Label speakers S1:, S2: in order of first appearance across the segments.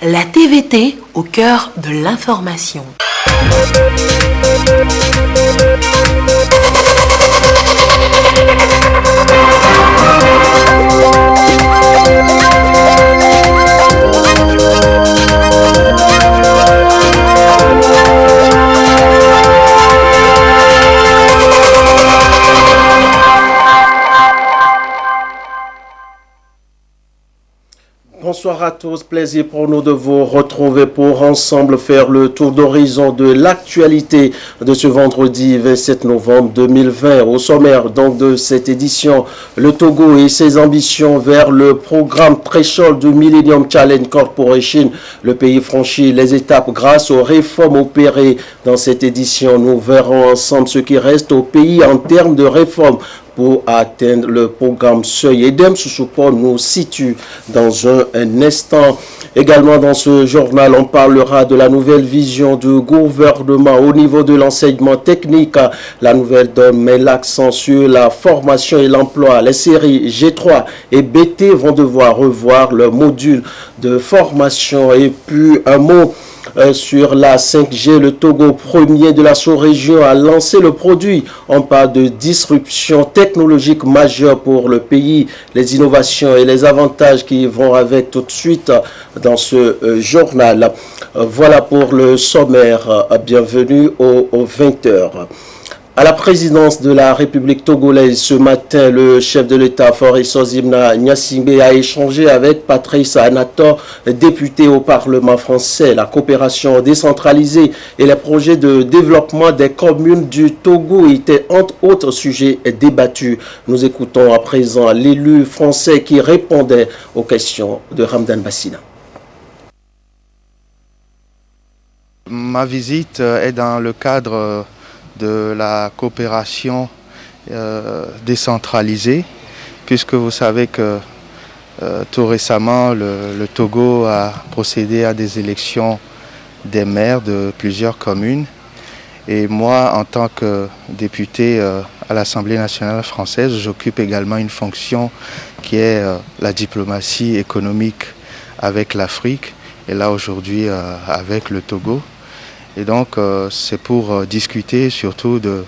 S1: la TVT au cœur de l'information.
S2: Bonsoir à tous, plaisir pour nous de vous retrouver pour ensemble faire le tour d'horizon de l'actualité de ce vendredi 27 novembre 2020. Au sommaire donc de cette édition, le Togo et ses ambitions vers le programme Threshold du Millennium Challenge Corporation. Le pays franchit les étapes grâce aux réformes opérées dans cette édition. Nous verrons ensemble ce qui reste au pays en termes de réformes pour atteindre le programme Seuil. Edem Soussoupo nous situe dans un instant. Également dans ce journal, on parlera de la nouvelle vision du gouvernement au niveau de l'enseignement technique. La nouvelle donne met l'accent sur la formation et l'emploi. Les séries G3 et BT vont devoir revoir leur module de formation. Et puis un mot sur la 5G, le Togo, premier de la sous-région, a lancé le produit. On parle de disruption technologique majeure pour le pays, les innovations et les avantages qui vont avec tout de suite dans ce journal. Voilà pour le sommaire. Bienvenue aux 20h. À la présidence de la République togolaise ce matin, le chef de l'État, Faure Sozimna Gnassingbé, a échangé avec Patrice Anator, député au Parlement français. La coopération décentralisée et les projets de développement des communes du Togo étaient entre autres sujets débattus. Nous écoutons à présent l'élu français qui répondait aux questions de Ramdan Bassina.
S3: Ma visite est dans le cadre de la coopération décentralisée, puisque vous savez que tout récemment le Togo a procédé à des élections des maires de plusieurs communes, et moi en tant que député à l'Assemblée nationale française, j'occupe également une fonction qui est la diplomatie économique avec l'Afrique, et là aujourd'hui avec le Togo. Et donc, c'est pour discuter surtout de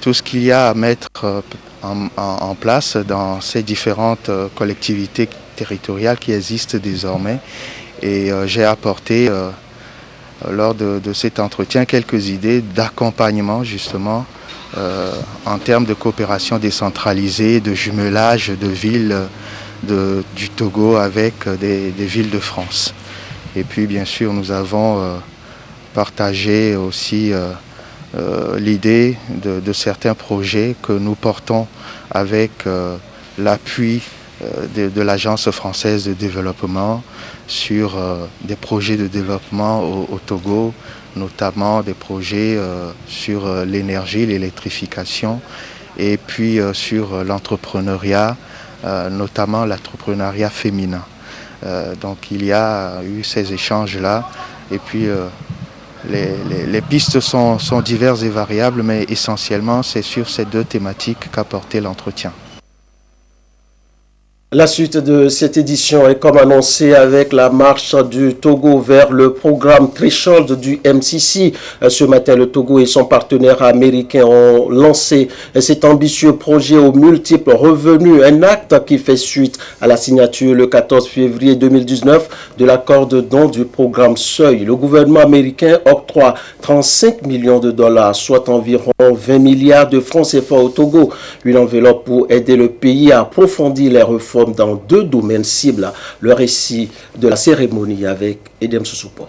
S3: tout ce qu'il y a à mettre en place dans ces différentes collectivités territoriales qui existent désormais. Et j'ai apporté, lors de cet entretien, quelques idées d'accompagnement, justement, en termes de coopération décentralisée, de jumelage de villes du Togo avec des villes de France. Et puis, bien sûr, nous avons partager aussi l'idée de certains projets que nous portons avec l'appui de l'Agence française de développement sur des projets de développement au Togo, notamment des projets sur l'énergie, l'électrification, et puis sur l'entrepreneuriat, notamment l'entrepreneuriat féminin. Donc il y a eu ces échanges-là, et puis les pistes sont diverses et variables, mais essentiellement, c'est sur ces deux thématiques qu'a porté l'entretien.
S2: La suite de cette édition est comme annoncé avec la marche du Togo vers le programme Threshold du MCC. Ce matin, le Togo et son partenaire américain ont lancé cet ambitieux projet aux multiples revenus, un acte qui fait suite à la signature le 14 février 2019 de l'accord de don du programme Seuil. Le gouvernement américain octroie 35 millions de dollars, soit environ 20 milliards de francs CFA au Togo, une enveloppe pour aider le pays à approfondir les réformes dans deux domaines cibles. Le récit de la cérémonie avec Edem Soussoupo.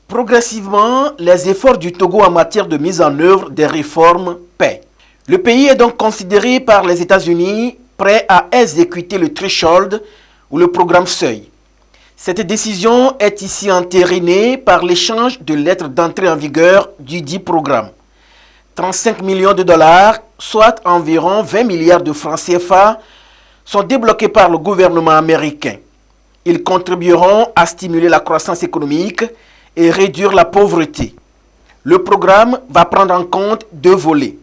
S4: Progressivement, les efforts du Togo en matière de mise en œuvre des réformes paient. Le pays est donc considéré par les États-Unis prêt à exécuter le Threshold ou le programme Seuil. Cette décision est ici entérinée par l'échange de lettres d'entrée en vigueur du dit programme. 35 millions de dollars, soit environ 20 milliards de francs CFA, sont débloqués par le gouvernement américain. Ils contribueront à stimuler la croissance économique et réduire la pauvreté. Le programme va prendre en compte deux volets.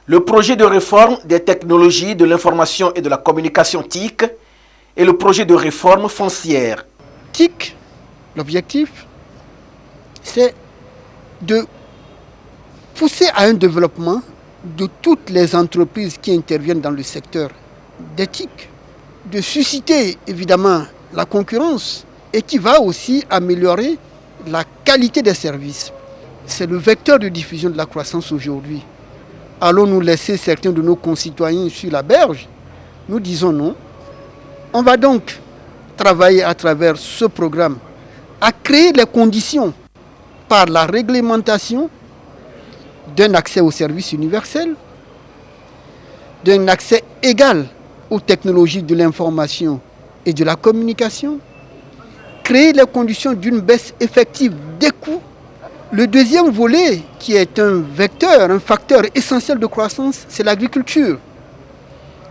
S4: Le projet de réforme des technologies de l'information et de la communication TIC et le projet de réforme foncière.
S5: TIC, l'objectif, c'est de pousser à un développement de toutes les entreprises qui interviennent dans le secteur des TIC, de susciter évidemment la concurrence et qui va aussi améliorer la qualité des services. C'est le vecteur de diffusion de la croissance aujourd'hui. Allons-nous laisser certains de nos concitoyens sur la berge? Nous disons non. On va donc travailler à travers ce programme à créer les conditions par la réglementation d'un accès aux services universels, d'un accès égal aux technologies de l'information et de la communication, créer les conditions d'une baisse effective des coûts. Le deuxième volet, qui est un vecteur, un facteur essentiel de croissance, c'est l'agriculture.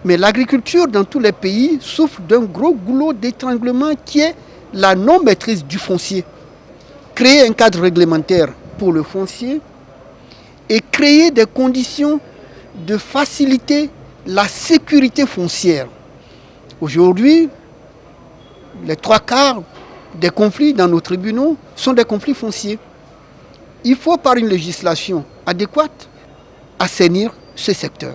S5: Mais l'agriculture, dans tous les pays, souffre d'un gros goulot d'étranglement qui est la non-maîtrise du foncier. Créer un cadre réglementaire pour le foncier et créer des conditions de faciliter la sécurité foncière. Aujourd'hui, les 3/4 des conflits dans nos tribunaux sont des conflits fonciers. Il faut, par une législation adéquate, assainir ce secteur.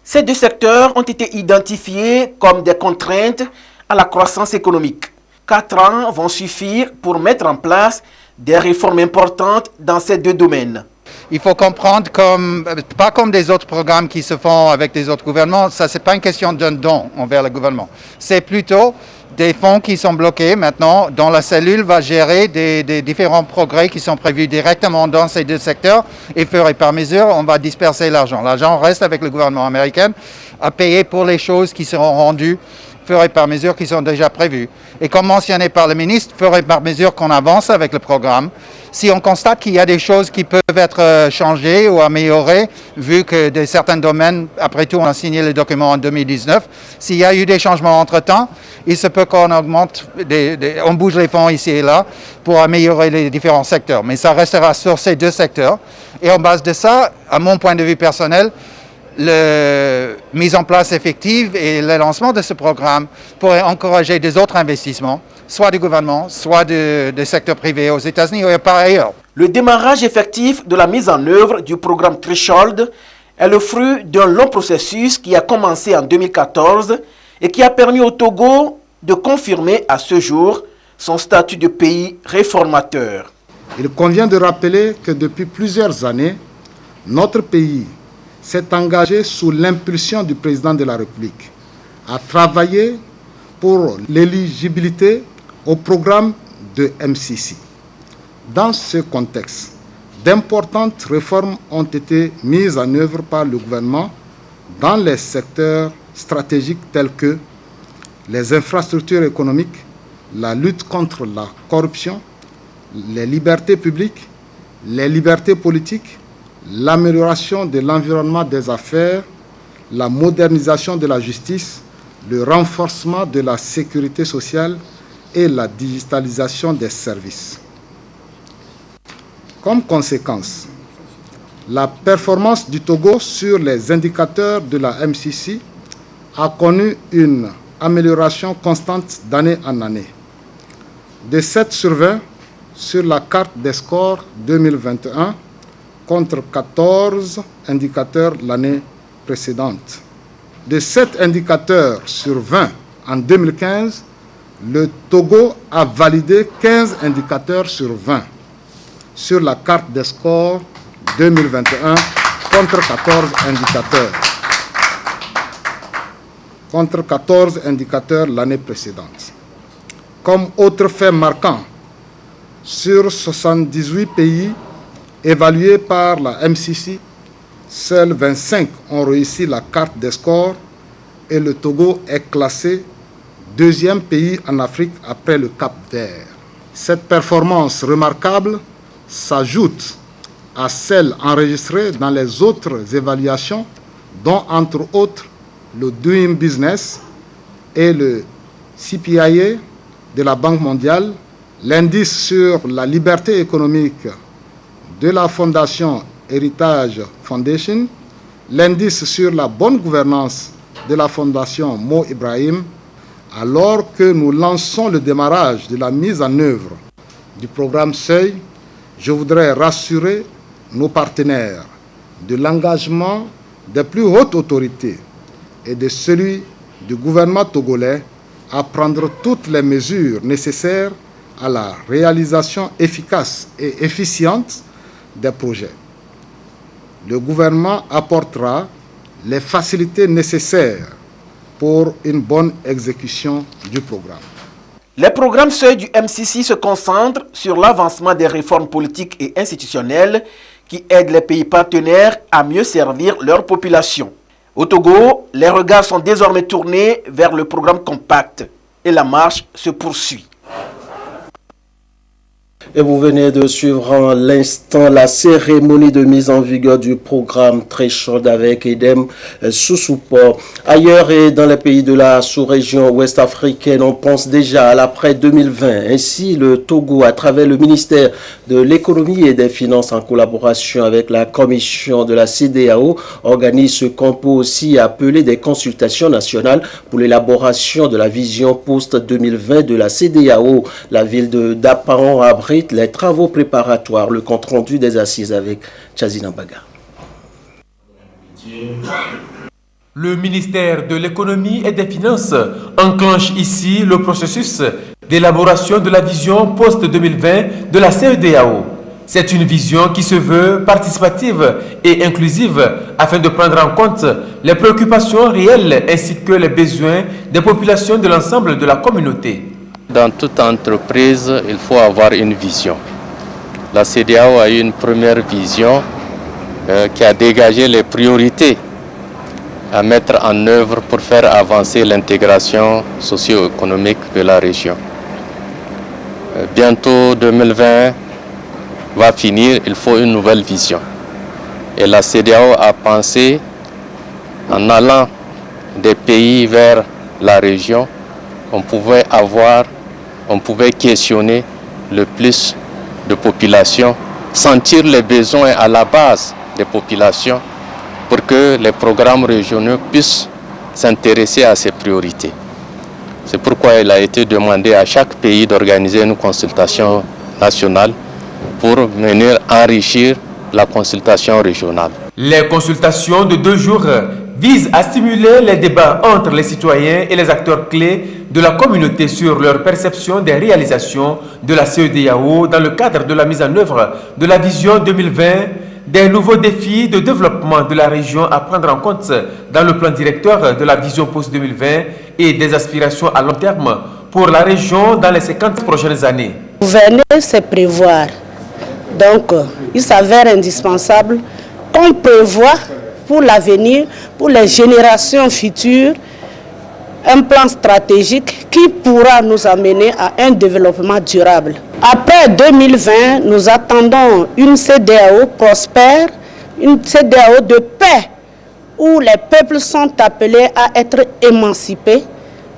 S4: Ces deux secteurs ont été identifiés comme des contraintes à la croissance économique. 4 ans vont suffire pour mettre en place des réformes importantes dans ces deux domaines.
S6: Il faut comprendre pas comme des autres programmes qui se font avec des autres gouvernements, ça c'est pas une question d'un don envers le gouvernement. C'est plutôt des fonds qui sont bloqués maintenant, dont la cellule va gérer des différents progrès qui sont prévus directement dans ces deux secteurs et fur et par mesure, on va disperser l'argent. L'argent reste avec le gouvernement américain à payer pour les choses qui seront rendues fur et par mesure qui sont déjà prévues. Et comme mentionné par le ministre, fur et par mesure qu'on avance avec le programme, si on constate qu'il y a des choses qui peuvent être changées ou améliorées, vu que dans certains domaines, après tout, on a signé le document en 2019, s'il y a eu des changements entre-temps, il se peut qu'on augmente, on bouge les fonds ici et là pour améliorer les différents secteurs. Mais ça restera sur ces deux secteurs. Et en base de ça, à mon point de vue personnel, la mise en place effective et le lancement de ce programme pourrait encourager des autres investissements, soit du gouvernement, soit du secteur privé aux États-Unis ou par ailleurs.
S4: Le démarrage effectif de la mise en œuvre du programme Threshold est le fruit d'un long processus qui a commencé en 2014 et qui a permis au Togo de confirmer à ce jour son statut de pays réformateur.
S7: Il convient de rappeler que depuis plusieurs années, notre pays s'est engagé sous l'impulsion du président de la République à travailler pour l'éligibilité au programme de MCC. Dans ce contexte, d'importantes réformes ont été mises en œuvre par le gouvernement dans les secteurs stratégiques tels que les infrastructures économiques, la lutte contre la corruption, les libertés publiques, les libertés politiques, l'amélioration de l'environnement des affaires, la modernisation de la justice, le renforcement de la sécurité sociale et la digitalisation des services. Comme conséquence, la performance du Togo sur les indicateurs de la MCC a connu une amélioration constante d'année en année. De 7 sur 20 sur la carte des scores 2021 contre 14 indicateurs l'année précédente. De 7 indicateurs sur 20 en 2015, le Togo a validé 15 indicateurs sur 20 sur la carte des scores 2021 contre 14 indicateurs l'année précédente. Comme autre fait marquant, sur 78 pays évalués par la MCC, seuls 25 ont réussi la carte des scores et le Togo est classé deuxième pays en Afrique après le Cap-Vert. Cette performance remarquable s'ajoute à celle enregistrée dans les autres évaluations, dont entre autres le Doing Business et le CPIA de la Banque mondiale, l'indice sur la liberté économique de la Fondation Heritage Foundation, l'indice sur la bonne gouvernance de la Fondation Mo Ibrahim, Alors que nous lançons le démarrage de la mise en œuvre du programme Seuil, je voudrais rassurer nos partenaires de l'engagement des plus hautes autorités et de celui du gouvernement togolais à prendre toutes les mesures nécessaires à la réalisation efficace et efficiente des projets. Le gouvernement apportera les facilités nécessaires pour une bonne exécution du programme.
S4: Les programmes Seuil du MCC se concentrent sur l'avancement des réformes politiques et institutionnelles qui aident les pays partenaires à mieux servir leur population. Au Togo, les regards sont désormais tournés vers le programme Compact et la marche se poursuit.
S2: Et vous venez de suivre en l'instant la cérémonie de mise en vigueur du programme Threshold avec Edem sous support. Ailleurs et dans les pays de la sous-région ouest africaine, on pense déjà à l'après 2020. Ainsi, le Togo, à travers le ministère de l'économie et des finances en collaboration avec la commission de la CEDEAO, organise ce qu'on peut aussi appeler des consultations nationales pour l'élaboration de la vision post-2020 de la CEDEAO. La ville de Dapaon abrite les travaux préparatoires, le compte-rendu des assises avec Chazina Baga.
S8: Le ministère de l'économie et des finances enclenche ici le processus d'élaboration de la vision post-2020 de la CEDEAO. C'est une vision qui se veut participative et inclusive afin de prendre en compte les préoccupations réelles ainsi que les besoins des populations de l'ensemble de la communauté.
S9: Dans toute entreprise, il faut avoir une vision. La CEDEAO a eu une première vision qui a dégagé les priorités à mettre en œuvre pour faire avancer l'intégration socio-économique de la région. Bientôt 2020 va finir, il faut une nouvelle vision. Et la CEDEAO a pensé, en allant des pays vers la région, on pouvait questionner le plus de populations, sentir les besoins à la base des populations pour que les programmes régionaux puissent s'intéresser à ces priorités. C'est pourquoi il a été demandé à chaque pays d'organiser une consultation nationale pour venir enrichir la consultation régionale.
S8: Les consultations de 2 jours visent à stimuler les débats entre les citoyens et les acteurs clés de la communauté sur leur perception des réalisations de la CEDEAO dans le cadre de la mise en œuvre de la vision 2020, des nouveaux défis de développement de la région à prendre en compte dans le plan directeur de la vision post-2020 et des aspirations à long terme pour la région dans les 50 prochaines années.
S10: Gouverner, c'est prévoir. Donc, il s'avère indispensable qu'on prévoit pour l'avenir, pour les générations futures, un plan stratégique qui pourra nous amener à un développement durable. Après 2020, nous attendons une CEDEAO prospère, une CEDEAO de paix, où les peuples sont appelés à être émancipés,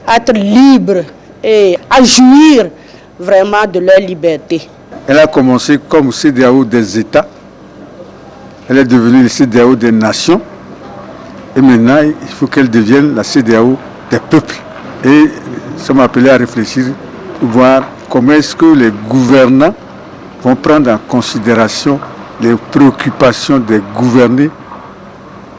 S10: à être libres et à jouir vraiment de leur liberté.
S11: Elle a commencé comme CEDEAO des États, elle est devenue la CEDEAO des nations, et maintenant il faut qu'elle devienne la CEDEAO des peuples. Et nous sommes appelés à réfléchir, voir comment est-ce que les gouvernants vont prendre en considération les préoccupations des gouvernés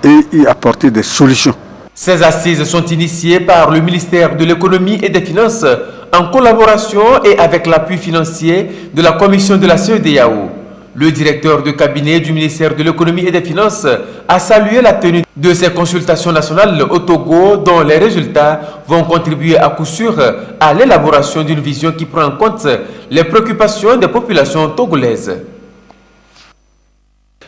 S11: et y apporter des solutions.
S8: Ces assises sont initiées par le ministère de l'économie et des finances en collaboration et avec l'appui financier de la commission de la CEDEAO. Le directeur de cabinet du ministère de l'économie et des finances a salué la tenue de ces consultations nationales au Togo dont les résultats vont contribuer à coup sûr à l'élaboration d'une vision qui prend en compte les préoccupations des populations togolaises.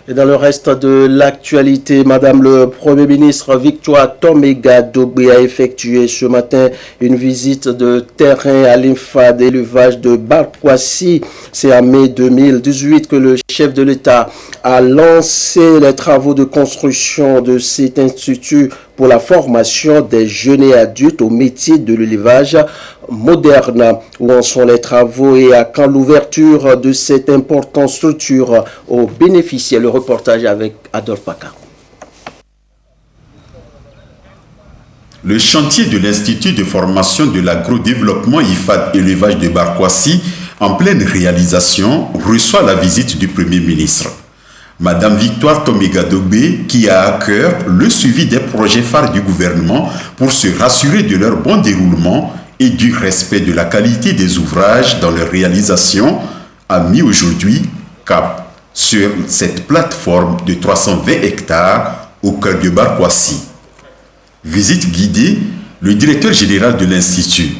S2: Et dans le reste de l'actualité, Madame le Premier ministre Victoire Toméga Dogbe a effectué ce matin une visite de terrain à l'INFA d'élevage de Barkwasi. C'est en mai 2018 que le chef de l'État a lancé les travaux de construction de cet institut pour la formation des jeunes et adultes au métier de l'élevage moderne. Où en sont les travaux et à quand l'ouverture de cette importante structure aux bénéficiaires? Le reportage avec Adolphe Paca.
S12: le chantier de l'Institut de formation de l'agrodéveloppement IFAD élevage de Barkwassi, en pleine réalisation, reçoit la visite du Premier ministre. Madame Victoire Toméga-Dogbe, qui a à cœur le suivi des projets phares du gouvernement pour se rassurer de leur bon déroulement et du respect de la qualité des ouvrages dans leur réalisation, a mis aujourd'hui cap sur cette plateforme de 320 hectares au cœur de Barkwassi. Visite guidée, le directeur général de l'Institut.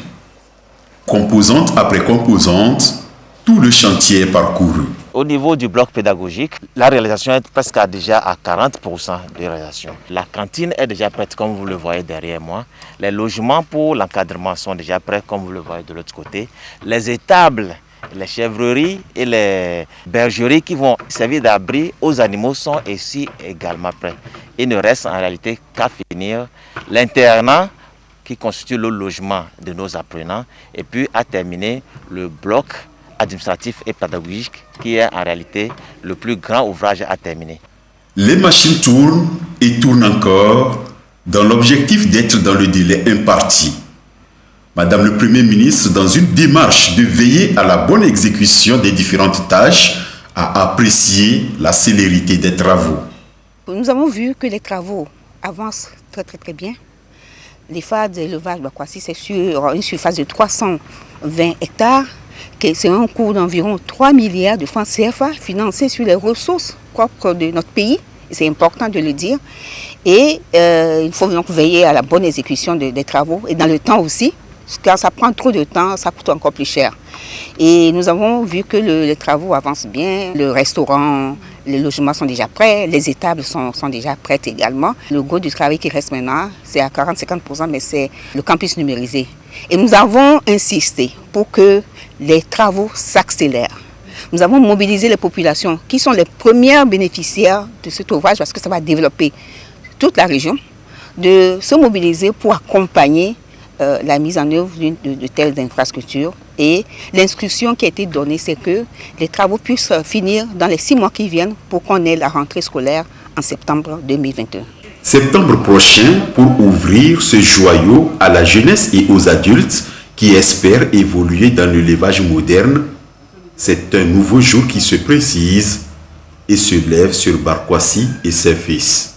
S12: Composante après composante, tout le chantier est parcouru.
S13: Au niveau du bloc pédagogique, la réalisation est presque déjà à 40% de réalisation. La cantine est déjà prête, comme vous le voyez derrière moi. Les logements pour l'encadrement sont déjà prêts, comme vous le voyez de l'autre côté. Les étables, les chèvreries et les bergeries qui vont servir d'abri aux animaux sont ici également prêts. Il ne reste en réalité qu'à finir l'internat qui constitue le logement de nos apprenants et puis à terminer le bloc administratif et pédagogique qui est en réalité le plus grand ouvrage à terminer.
S12: Les machines tournent et tournent encore dans l'objectif d'être dans le délai imparti. Madame le Premier ministre, dans une démarche de veiller à la bonne exécution des différentes tâches, a apprécié la célérité des travaux.
S14: Nous avons vu que les travaux avancent très bien. L'IFAD d'élevage Barkwassi, c'est sur une surface de 320 hectares. C'est un coût d'environ 3 milliards de francs CFA financés sur les ressources propres de notre pays. C'est important de le dire. Et il faut donc veiller à la bonne exécution des travaux et dans le temps aussi. Car ça prend trop de temps, ça coûte encore plus cher. Et nous avons vu que les travaux avancent bien. Le restaurant, les logements sont déjà prêts, les étables sont déjà prêtes également. Le gros du travail qui reste maintenant, c'est à 40-50%, mais c'est le campus numérisé. Et nous avons insisté pour que les travaux s'accélèrent. Nous avons mobilisé les populations qui sont les premières bénéficiaires de cet ouvrage parce que ça va développer toute la région, de se mobiliser pour accompagner la mise en œuvre de telles infrastructures. Et l'instruction qui a été donnée, c'est que les travaux puissent finir dans les 6 mois qui viennent pour qu'on ait la rentrée scolaire en septembre 2021.
S12: Septembre prochain pour ouvrir ce joyau à la jeunesse et aux adultes qui espèrent évoluer dans l'élevage moderne. C'est un nouveau jour qui se précise et se lève sur Barkwassi et ses fils.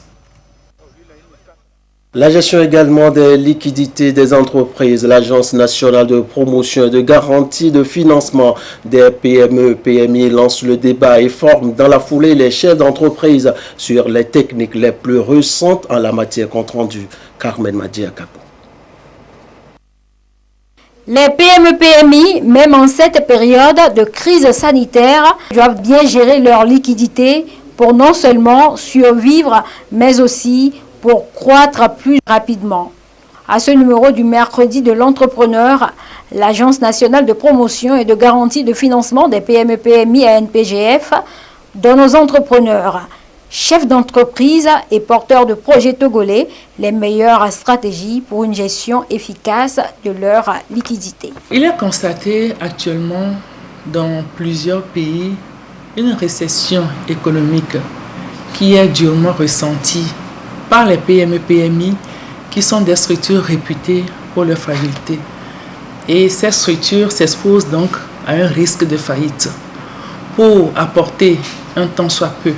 S2: La gestion également des liquidités des entreprises, l'Agence nationale de promotion et de garantie de financement des PME-PMI lance le débat et forme dans la foulée les chefs d'entreprise sur les techniques les plus récentes en la matière, compte rendu Carmen Madiakapo.
S15: Les PME-PMI, même en cette période de crise sanitaire, doivent bien gérer leur liquidité pour non seulement survivre, mais aussi pour croître plus rapidement. À ce numéro du mercredi de l'entrepreneur, l'Agence nationale de promotion et de garantie de financement des PME-PMI ANPGF donne aux entrepreneurs, chefs d'entreprise et porteurs de projets togolais les meilleures stratégies pour une gestion efficace de leur liquidité.
S16: Il est constaté actuellement dans plusieurs pays une récession économique qui est durement ressentie par les PME-PMI qui sont des structures réputées pour leur fragilité. Et ces structures s'exposent donc à un risque de faillite. Pour apporter un tant soit peu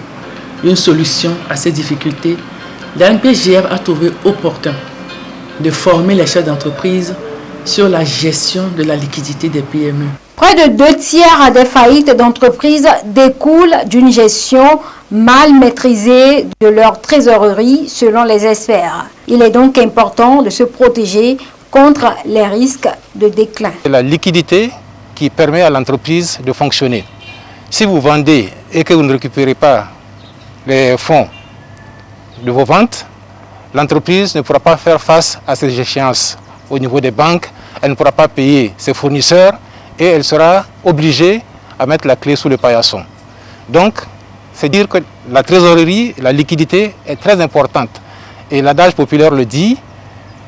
S16: une solution à ces difficultés, l'ANPGF a trouvé opportun de former les chefs d'entreprise sur la gestion de la liquidité des PME.
S15: Près de 2/3 des faillites d'entreprises découlent d'une gestion mal maîtrisée de leur trésorerie selon les experts. Il est donc important de se protéger contre les risques de déclin.
S17: La liquidité qui permet à l'entreprise de fonctionner. Si vous vendez et que vous ne récupérez pas les fonds de vos ventes, l'entreprise ne pourra pas faire face à ces échéances au niveau des banques, elle ne pourra pas payer ses fournisseurs et elle sera obligée à mettre la clé sous le paillasson. Donc, c'est dire que la trésorerie, la liquidité est très importante. Et l'adage populaire le dit,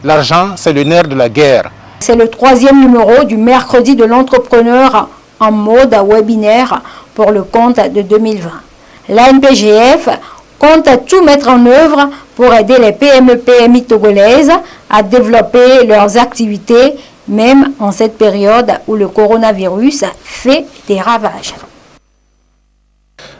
S17: l'argent c'est le nerf de la guerre.
S15: C'est le 3e numéro du mercredi de l'entrepreneur en mode webinaire pour le compte de 2020. L'ANPGF compte tout mettre en œuvre pour aider les PME-PMI togolaises à développer leurs activités, même en cette période où le coronavirus fait des ravages.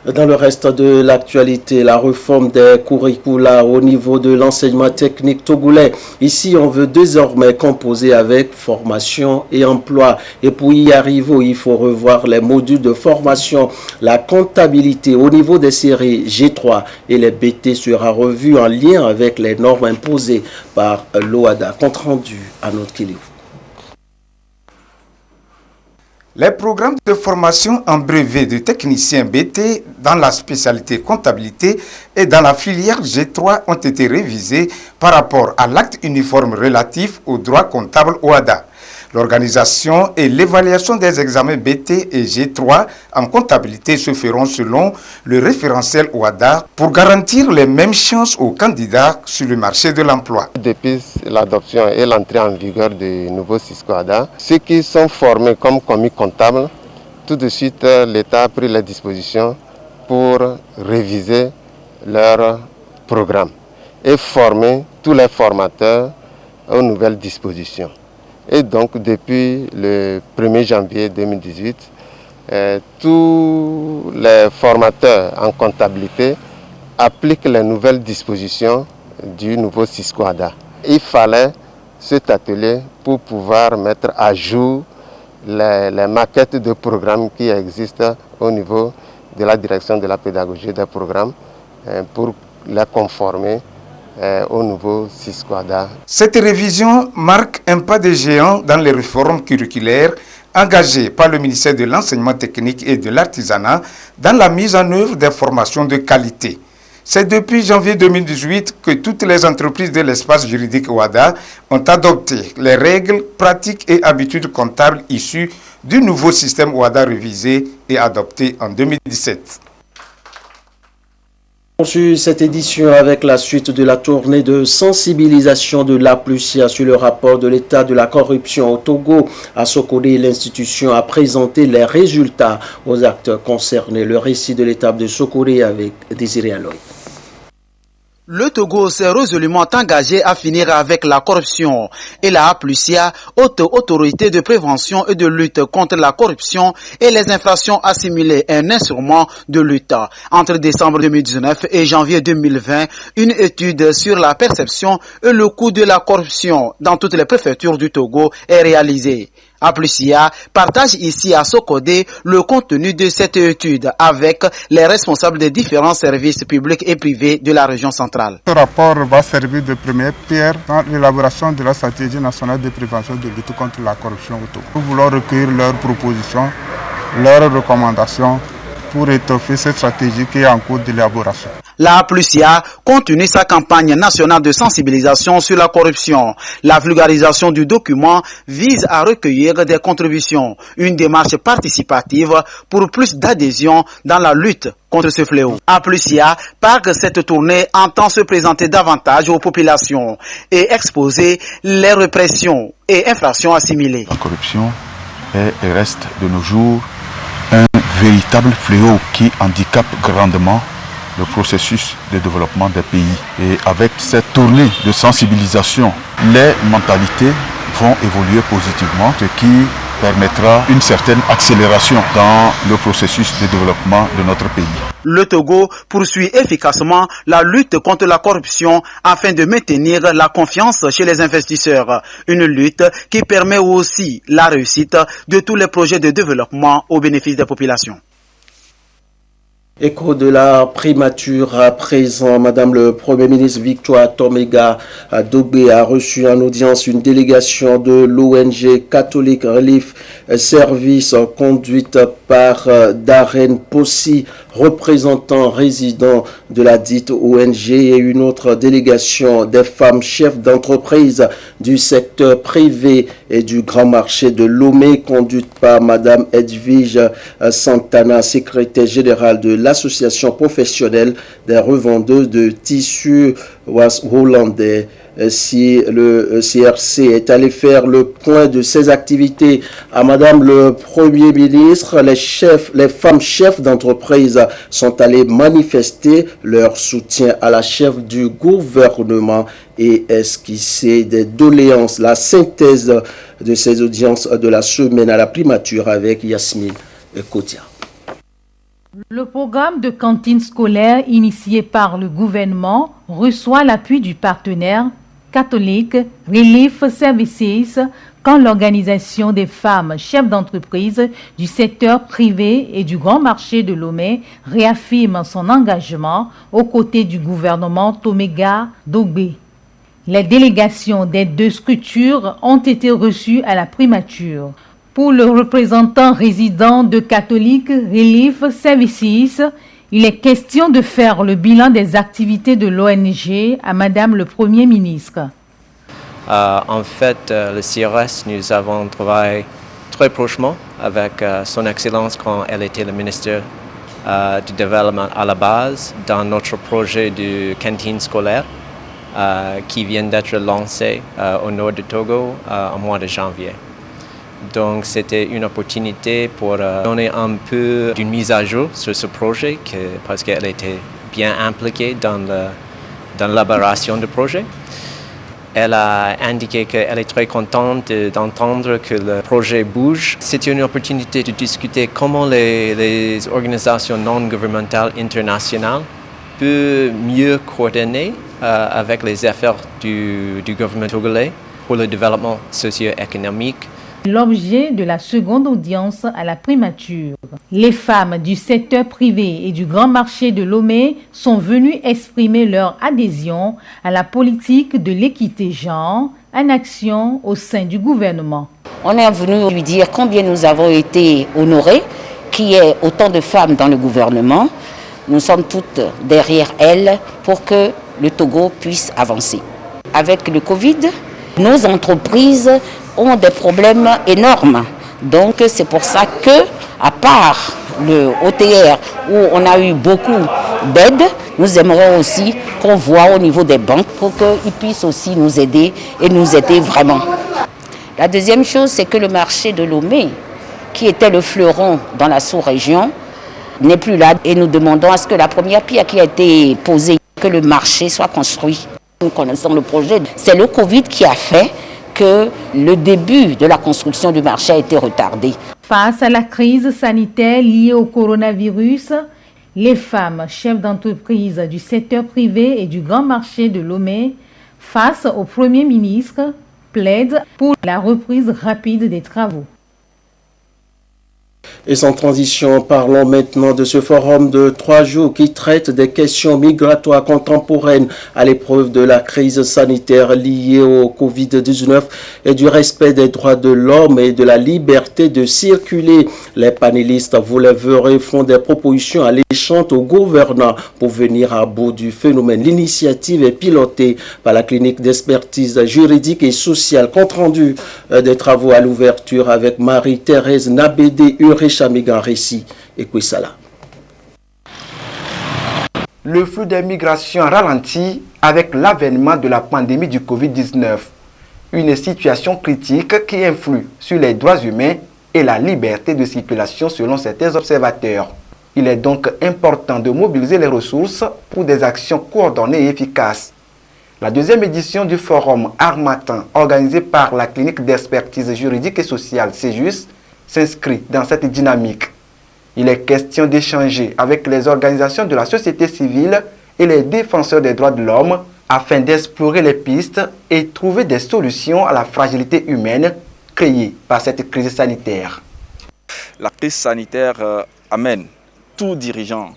S2: Dans le reste de l'actualité, la réforme des curricula au niveau de l'enseignement technique togolais. Ici, on veut désormais composer avec formation et emploi. Et pour y arriver, il faut revoir les modules de formation. La comptabilité au niveau des séries G3 et les BT sera revue en lien avec les normes imposées par l'OADA. Compte rendu à notre Kili.
S18: Les programmes de formation en brevet de technicien BT dans la spécialité comptabilité et dans la filière G3 ont été révisés par rapport à l'acte uniforme relatif au droit comptable OADA. L'organisation et l'évaluation des examens BT et G3 en comptabilité se feront selon le référentiel OADA pour garantir les mêmes chances aux candidats sur le marché de l'emploi.
S19: Depuis l'adoption et l'entrée en vigueur du nouveau Cisco OADA, ceux qui sont formés comme commis comptables, tout de suite l'État a pris les dispositions pour réviser leur programme et former tous les formateurs aux nouvelles dispositions. Et donc, depuis le 1er janvier 2018, tous les formateurs en comptabilité appliquent les nouvelles dispositions du nouveau Cisco OADA. Il fallait cet atelier pour pouvoir mettre à jour les maquettes de programmes qui existent au niveau de la direction de la pédagogie des programmes pour les conformer au nouveau Cisco OADA.
S18: Cette révision marque un pas de géant dans les réformes curriculaires engagées par le ministère de l'Enseignement technique et de l'Artisanat dans la mise en œuvre des formations de qualité. C'est depuis janvier 2018 que toutes les entreprises de l'espace juridique OADA ont adopté les règles, pratiques et habitudes comptables issues du nouveau système OADA révisé et adopté en 2017.
S2: On suit cette édition avec la suite de la tournée de sensibilisation de l'APLUSIA sur le rapport de l'état de la corruption au Togo. À Sokodé, l'institution a présenté les résultats aux acteurs concernés. Le récit de l'étape de Sokodé avec Désiré Aloy.
S4: Le Togo s'est résolument engagé à finir avec la corruption et la APLUSIA, haute autorité de prévention et de lutte contre la corruption et les infractions assimilées, est un instrument de lutte. Entre décembre 2019 et janvier 2020, une étude sur la perception et le coût de la corruption dans toutes les préfectures du Togo est réalisée. APLUSIA partage ici à Sokodé le contenu de cette étude avec les responsables des différents services publics et privés de la région centrale.
S20: Ce rapport va servir de première pierre dans l'élaboration de la stratégie nationale de prévention de lutte contre la corruption au Togo. Nous voulons recueillir leurs propositions, leurs recommandations pour étoffer cette stratégie qui est en cours d'élaboration.
S4: La APLUSIA continue sa campagne nationale de sensibilisation sur la corruption. La vulgarisation du document vise à recueillir des contributions, une démarche participative pour plus d'adhésion dans la lutte contre ce fléau. APLUSIA, par cette tournée, entend se présenter davantage aux populations et exposer les répressions et infractions assimilées.
S21: La corruption est et reste de nos jours un véritable fléau qui handicape grandement le processus de développement des pays. Et avec cette tournée de sensibilisation, les mentalités vont évoluer positivement, ce qui permettra une certaine accélération dans le processus de développement de notre pays.
S4: Le Togo poursuit efficacement la lutte contre la corruption afin de maintenir la confiance chez les investisseurs. Une lutte qui permet aussi la réussite de tous les projets de développement au bénéfice des populations.
S2: Écho de la primature à présent, Madame le Premier ministre Victoire Tomega Dogbé a reçu en audience une délégation de l'ONG Catholic Relief Service conduite par Darren Possi, représentant résident de la dite ONG, et une autre délégation des femmes chefs d'entreprise du secteur privé et du grand marché de Lomé, conduite par Madame Edwige Santana, secrétaire générale de l'association professionnelle des revendeuses de tissus hollandais si le CRC est allé faire le point de ses activités à Madame le Premier ministre, les femmes chefs d'entreprise sont allées manifester leur soutien à la chef du gouvernement et esquisser des doléances. La synthèse de ces audiences de la semaine à la primature avec Yasmine Kotia.
S1: Le programme de cantine scolaire initié par le gouvernement reçoit l'appui du partenaire catholique Relief Services quand l'organisation des femmes chefs d'entreprise du secteur privé et du grand marché de Lomé réaffirme son engagement aux côtés du gouvernement Toméga Dogbe. Les délégations des deux structures ont été reçues à la primature. Pour le représentant résident de Catholic Relief Services, il est question de faire le bilan des activités de l'ONG à Madame le Premier ministre.
S22: En fait, le CRS, nous avons travaillé très prochement avec son Excellence quand elle était le ministre du Développement à la base dans notre projet de cantine scolaire qui vient d'être lancé au nord de Togo au mois de janvier. Donc c'était une opportunité pour donner un peu d'une mise à jour sur ce projet parce qu'elle était bien impliquée dans l'élaboration du projet. Elle a indiqué qu'elle est très contente d'entendre que le projet bouge. C'est une opportunité de discuter comment les organisations non gouvernementales internationales peuvent mieux coordonner avec les efforts du gouvernement togolais pour le développement socio-économique.
S1: L'objet de la seconde audience à la primature. Les femmes du secteur privé et du grand marché de Lomé sont venues exprimer leur adhésion à la politique de l'équité genre en action au sein du gouvernement.
S23: On est venu lui dire combien nous avons été honorés, qu'il y ait autant de femmes dans le gouvernement. Nous sommes toutes derrière elle pour que le Togo puisse avancer. Avec le Covid, nos entreprises ont des problèmes énormes. Donc c'est pour ça que, à part le OTR où on a eu beaucoup d'aide, nous aimerions aussi qu'on voit au niveau des banques pour qu'ils puissent aussi nous aider et nous aider vraiment. La deuxième chose, c'est que le marché de Lomé, qui était le fleuron dans la sous-région, n'est plus là et nous demandons à ce que la première pierre qui a été posée, que le marché soit construit. Nous connaissons le projet. C'est le Covid qui a fait que le début de la construction du marché a été retardé.
S1: Face à la crise sanitaire liée au coronavirus, les femmes chefs d'entreprise du secteur privé et du grand marché de Lomé, face au Premier ministre, plaident pour la reprise rapide des travaux.
S2: Et sans transition, parlons maintenant de ce forum de 3 jours qui traite des questions migratoires contemporaines à l'épreuve de la crise sanitaire liée au Covid-19 et du respect des droits de l'homme et de la liberté de circuler. Les panélistes, vous le verrez, font des propositions alléchantes au gouvernement pour venir à bout du phénomène. L'initiative est pilotée par la clinique d'expertise juridique et sociale. Compte rendu des travaux à l'ouverture avec Marie-Thérèse Nabédé Chamigan Récit et Kwesala.
S18: Le flux des migrations ralentit avec l'avènement de la pandémie du Covid-19. Une situation critique qui influe sur les droits humains et la liberté de circulation selon certains observateurs. Il est donc important de mobiliser les ressources pour des actions coordonnées et efficaces. La deuxième édition du forum Armatan, organisé par la clinique d'expertise juridique et sociale CEJUS, s'inscrit dans cette dynamique. Il est question d'échanger avec les organisations de la société civile et les défenseurs des droits de l'homme afin d'explorer les pistes et trouver des solutions à la fragilité humaine créée par cette crise sanitaire.
S24: La crise sanitaire amène tout dirigeant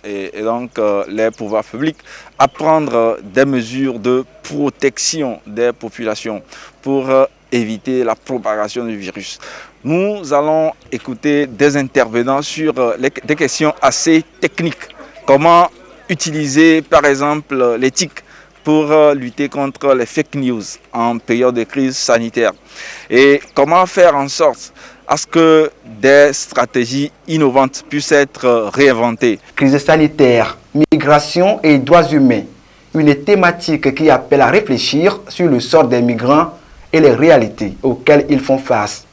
S24: et donc les pouvoirs publics à prendre des mesures de protection des populations pour éviter la propagation du virus. Nous allons écouter des intervenants sur des questions assez techniques. Comment utiliser par exemple l'éthique pour lutter contre les fake news en période de crise sanitaire et comment faire en sorte à ce que des stratégies innovantes puissent être réinventées.
S18: Crise sanitaire, migration et droits humains.
S3: une thématique qui appelle à réfléchir sur le sort des migrants et les réalités auxquelles ils font face.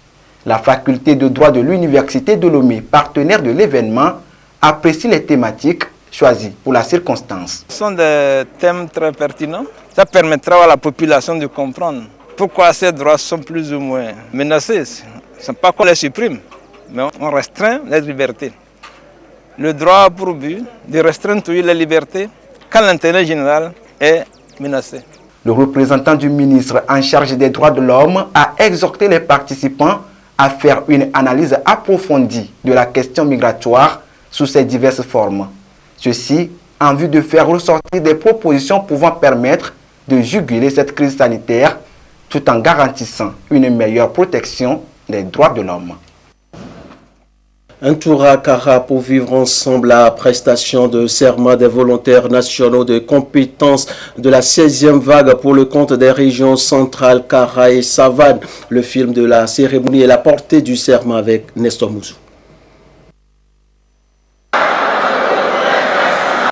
S3: La faculté de droit de l'Université de Lomé, partenaire de l'événement, apprécie les thématiques choisies pour la circonstance.
S5: Ce sont des thèmes très pertinents. Ça permettra à la population de comprendre pourquoi ces droits sont plus ou moins menacés. Ce n'est pas qu'on les supprime, mais on restreint les libertés. Le droit a pour but de restreindre les libertés quand l'intérêt général est menacé.
S3: Le représentant du ministre en charge des droits de l'homme a exhorté les participants à faire une analyse approfondie de la question migratoire sous ses diverses formes. Ceci en vue de faire ressortir des propositions pouvant permettre de juguler cette crise sanitaire tout en garantissant une meilleure protection des droits de l'homme.
S2: Un tour à Kara pour vivre ensemble la prestation de serment des volontaires nationaux de compétences de la 16e vague pour le compte des régions centrales Kara et Savane. Le film de la cérémonie est la portée du serment avec Nestor Mouzou.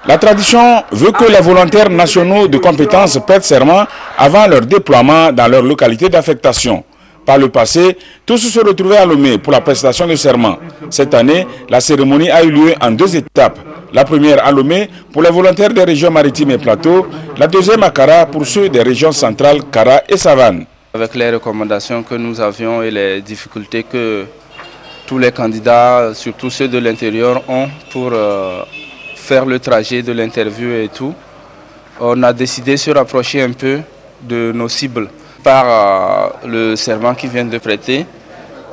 S6: La tradition veut que les volontaires nationaux de compétences prêtent serment avant leur déploiement dans leur localité d'affectation. Par le passé, tous se retrouvaient à Lomé pour la prestation de serment. Cette année, la cérémonie a eu lieu en 2 étapes. La première à Lomé pour les volontaires des régions maritimes et plateaux, la deuxième à Kara pour ceux des régions centrales Kara et Savane.
S7: Avec les recommandations que nous avions et les difficultés que tous les candidats, surtout ceux de l'intérieur, ont pour faire le trajet de l'interview et tout, on a décidé de se rapprocher un peu de nos cibles. Par le serment qu'ils viennent de prêter,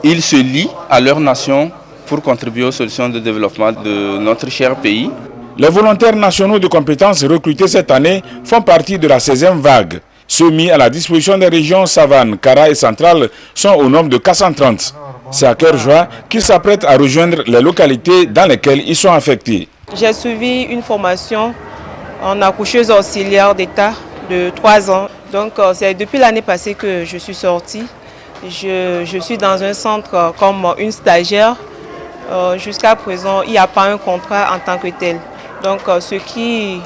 S7: ils se lient à leur nation pour contribuer aux solutions de développement de notre cher pays.
S6: Les volontaires nationaux de compétences recrutés cette année font partie de la 16e vague. Ceux mis à la disposition des régions Savane, Kara et Centrale sont au nombre de 430. C'est à cœur joie qu'ils s'apprêtent à rejoindre les localités dans lesquelles ils sont affectés.
S25: J'ai suivi une formation en accoucheuse auxiliaire d'État de 3 ans. Donc c'est depuis l'année passée que je suis sortie. Je suis dans un centre comme une stagiaire. Jusqu'à présent, il n'y a pas un contrat en tant que tel. Donc ce qui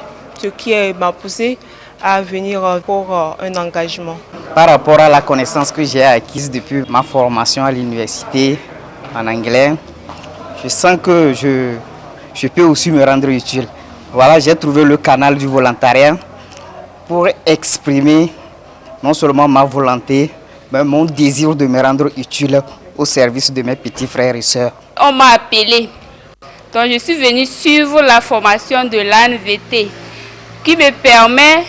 S25: m'a poussé à venir pour un engagement.
S26: Par rapport à la connaissance que j'ai acquise depuis ma formation à l'université en anglais, je sens que je peux aussi me rendre utile. Voilà, j'ai trouvé le canal du volontariat pour exprimer non seulement ma volonté, mais mon désir de me rendre utile au service de mes petits frères et sœurs.
S27: On m'a appelé, donc je suis venue suivre la formation de l'ANVT qui me permet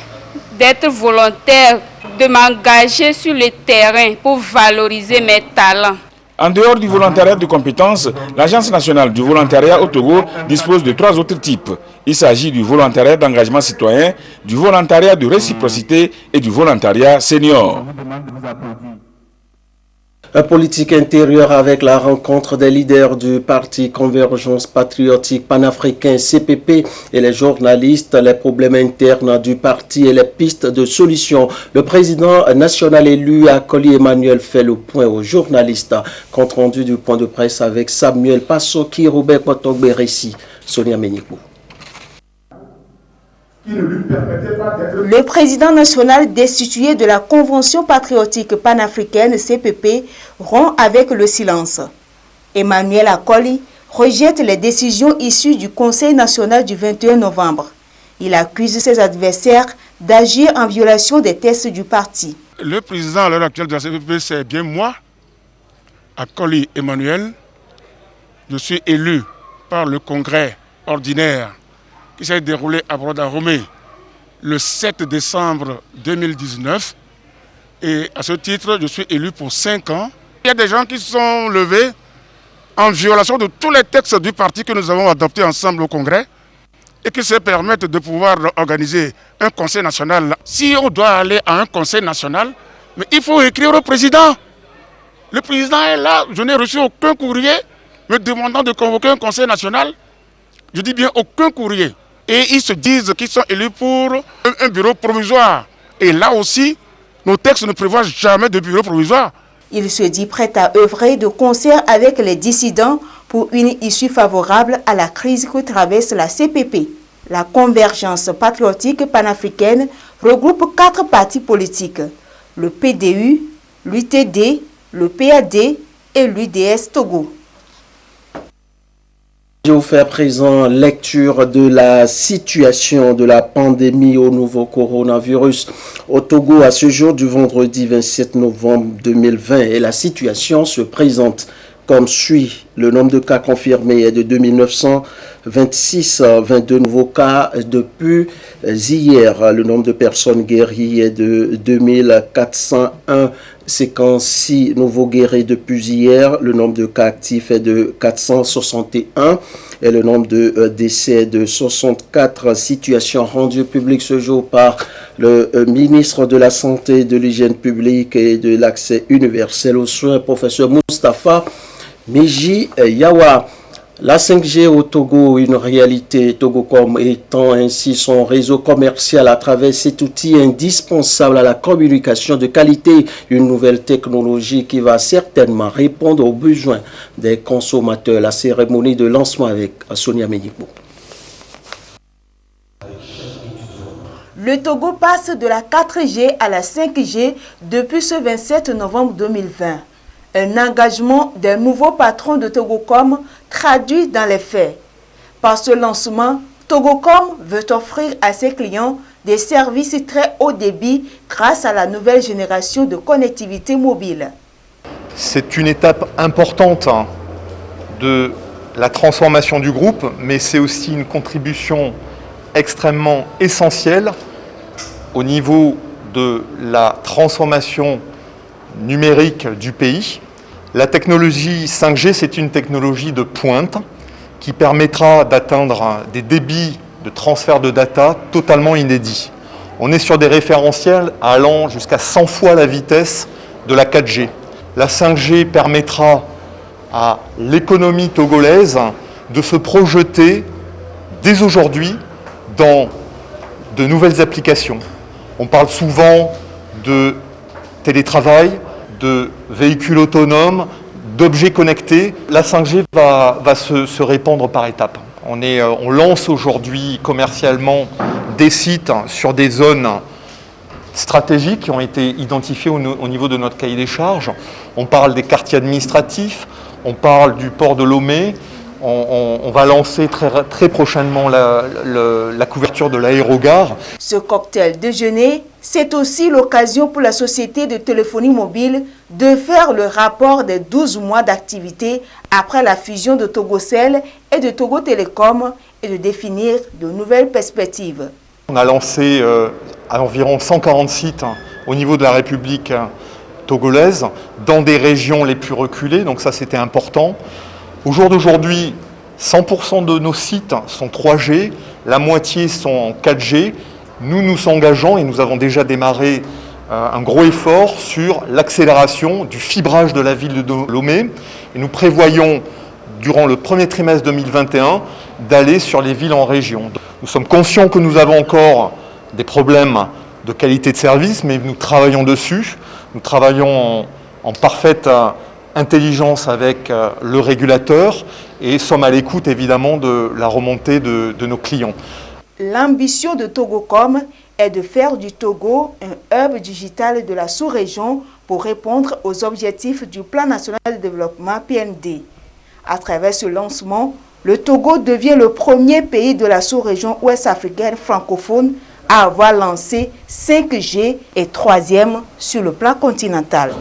S27: d'être volontaire, de m'engager sur le terrain pour valoriser mes talents.
S6: En dehors du volontariat de compétences, l'Agence nationale du volontariat au Togo dispose de 3 autres types. Il s'agit du volontariat d'engagement citoyen, du volontariat de réciprocité et du volontariat senior.
S2: La politique intérieure avec la rencontre des leaders du parti Convergence Patriotique Panafricain CPP et les journalistes, les problèmes internes du parti et les pistes de solutions. Le président national élu Akoli Emmanuel fait le point aux journalistes. Compte rendu du point de presse avec Samuel Passoki, Robert Potogberessi, Sonia Ménikou.
S28: Le président national destitué de la Convention patriotique panafricaine CPP rompt avec le silence. Emmanuel Akoli rejette les décisions issues du Conseil national du 21 novembre. Il accuse ses adversaires d'agir en violation des textes du parti.
S29: Le président à l'heure actuelle de la CPP, c'est bien moi, Akoli Emmanuel. Je suis élu par le congrès ordinaire qui s'est déroulé à Broda-Romé le 7 décembre 2019. Et à ce titre, je suis élu pour 5 ans. Il y a des gens qui se sont levés en violation de tous les textes du parti que nous avons adoptés ensemble au Congrès et qui se permettent de pouvoir organiser un conseil national. Si on doit aller à un conseil national, mais il faut écrire au président. Le président est là, je n'ai reçu aucun courrier me demandant de convoquer un conseil national. Je dis bien aucun courrier. Et ils se disent qu'ils sont élus pour un bureau provisoire. Et là aussi, nos textes ne prévoient jamais de bureau provisoire.
S28: Il se dit prêt à œuvrer de concert avec les dissidents pour une issue favorable à la crise que traverse la CPP. La convergence patriotique panafricaine regroupe 4 partis politiques, le PDU, l'UTD, le PAD et l'UDS Togo.
S2: Je vous fais à présent lecture de la situation de la pandémie au nouveau coronavirus au Togo à ce jour du vendredi 27 novembre 2020 et la situation se présente comme suit. Le nombre de cas confirmés est de 2926, 22 nouveaux cas depuis hier. Le nombre de personnes guéries est de 2401, 56 nouveaux guéris depuis hier. Le nombre de cas actifs est de 461 et le nombre de décès est de 64. Situation rendue publique ce jour par le ministre de la Santé, de l'Hygiène publique et de l'accès universel aux soins, professeur Moustapha Meji Yawa. La 5G au Togo, une réalité, Togocom étant ainsi son réseau commercial à travers cet outil indispensable à la communication de qualité, une nouvelle technologie qui va certainement répondre aux besoins des consommateurs. La cérémonie de lancement avec Sonia Médico.
S28: Le Togo passe de la 4G à la 5G depuis ce 27 novembre 2020. Un engagement d'un nouveau patron de Togocom traduit dans les faits. Par ce lancement, Togocom veut offrir à ses clients des services très haut débit grâce à la nouvelle génération de connectivité mobile.
S8: C'est une étape importante de la transformation du groupe, mais c'est aussi une contribution extrêmement essentielle au niveau de la transformation numérique du pays. La technologie 5G, c'est une technologie de pointe qui permettra d'atteindre des débits de transfert de data totalement inédits. On est sur des référentiels allant jusqu'à 100 fois la vitesse de la 4G. La 5G permettra à l'économie togolaise de se projeter dès aujourd'hui dans de nouvelles applications. On parle souvent de télétravail, de véhicules autonomes, d'objets connectés. La 5G va se répandre par étapes. On lance aujourd'hui commercialement des sites sur des zones stratégiques qui ont été identifiées au niveau de notre cahier des charges. On parle des quartiers administratifs, on parle du port de Lomé. On va lancer très prochainement la couverture de l'aérogare.
S28: Ce cocktail déjeuner, c'est aussi l'occasion pour la société de téléphonie mobile de faire le rapport des 12 mois d'activité après la fusion de Togocel et de Togo Télécom et de définir de nouvelles perspectives.
S8: On a lancé à environ 140 sites au niveau de la République togolaise, dans des régions les plus reculées, donc ça c'était important. Au jour d'aujourd'hui, 100% de nos sites sont 3G, la moitié sont en 4G. Nous nous engageons et nous avons déjà démarré un gros effort sur l'accélération du fibrage de la ville de Lomé. Et nous prévoyons, durant le premier trimestre 2021, d'aller sur les villes en région. Nous sommes conscients que nous avons encore des problèmes de qualité de service, mais nous travaillons dessus. Nous travaillons en parfaite intelligence avec le régulateur et sommes à l'écoute évidemment de la remontée de nos clients.
S28: L'ambition de Togocom est de faire du Togo un hub digital de la sous-région pour répondre aux objectifs du Plan national de développement PND. À travers ce lancement, le Togo devient le premier pays de la sous-région ouest-africaine francophone à avoir lancé 5G et 3e sur le plan continental.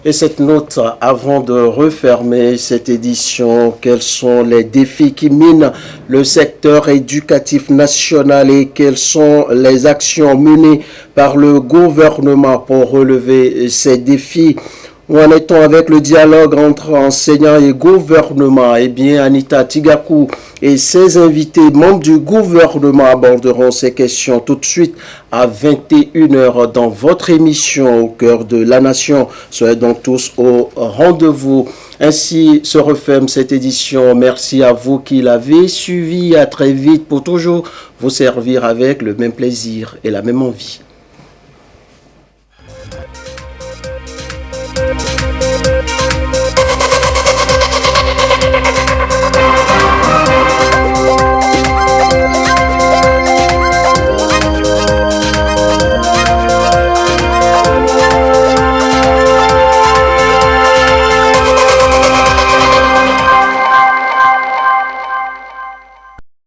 S2: Et cette note, avant de refermer cette édition, quels sont les défis qui minent le secteur éducatif national et quelles sont les actions menées par le gouvernement pour relever ces défis? Où en est-on avec le dialogue entre enseignants et gouvernement? Eh bien, Anita Tigakou et ses invités membres du gouvernement aborderont ces questions tout de suite à 21h dans votre émission Au cœur de la nation. Soyez donc tous au rendez-vous. Ainsi se referme cette édition. Merci à vous qui l'avez suivi. À très vite pour toujours vous servir avec le même plaisir et la même envie.